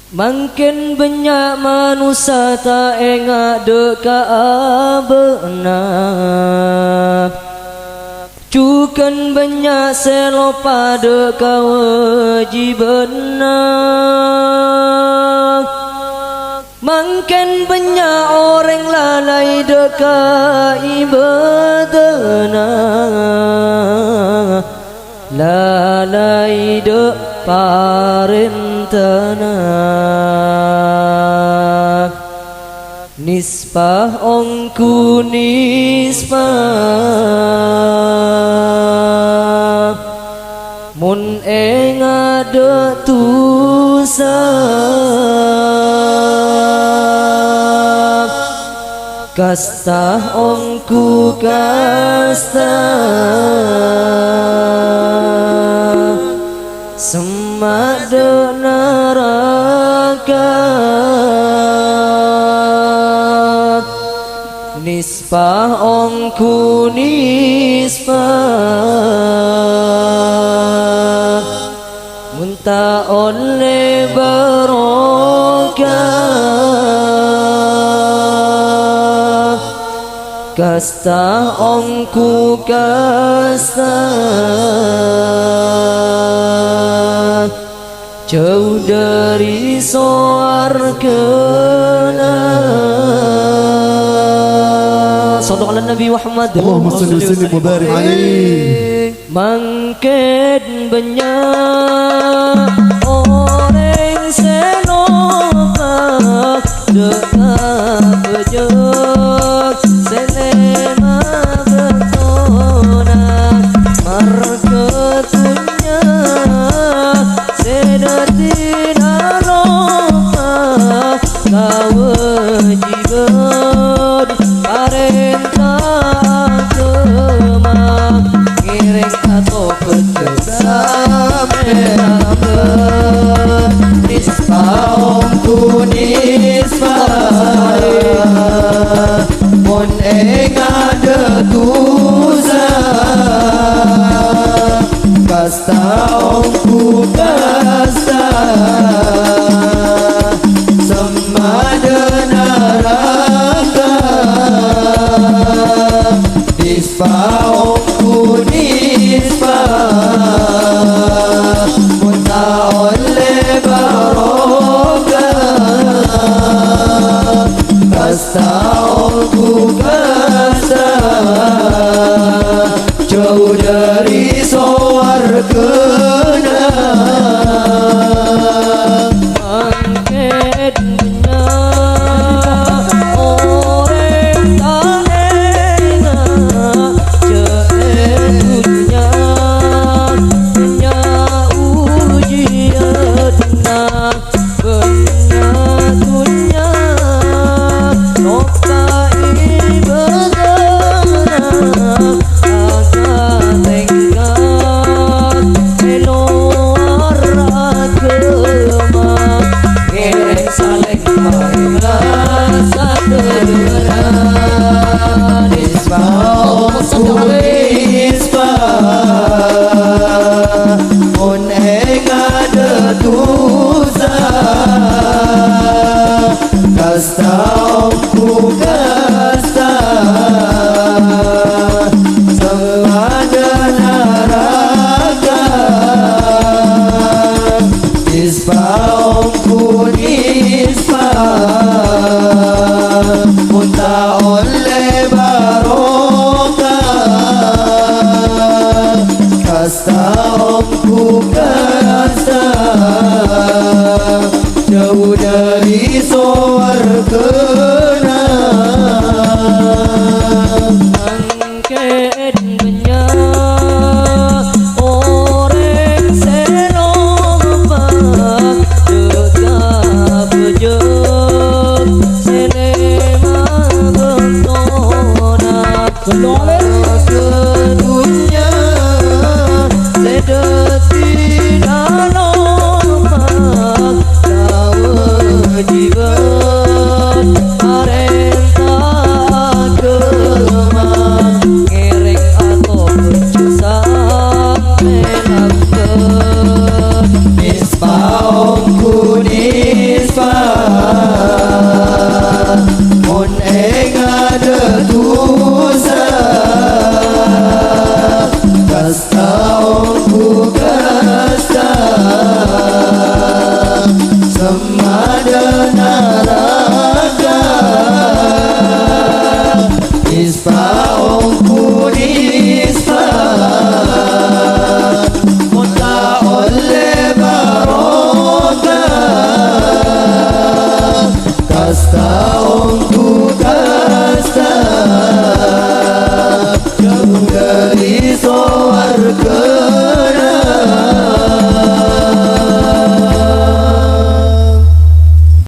Makin banyak manusia tak ingat dekat benar. Cukan banyak selopa dekat wajiban. Makin banyak orang lalai dekat ibadah. Lalai dek parentana. Nisbah ongku nisbah mun ing ada tusah. Kastah ongku kastah semak de neraka. Nisbah ongku nisbah munta oleh barokah. Kastah ongku kastah jauh dari surga. Sallallahu ala Nabi Muhammad. Allahumma salli wa sallim wa barik alaihi. Makin banyak orang senopah dekat bejek selema betona marketunya sedatin arofah kawajiban parentah agama ngiring atau ketesameran. Nisbah ongku nisbah mun ing ada tusah. Kastah ongku kastah semada neraka. Nisbah ongku nisbah munta oleh barokah. Kastah ongku kastah jauh dari surga. Kastah ongku kastah semada neraka. Nisbah ongku nisbah munta oleh barokah. Kastah ongku kastah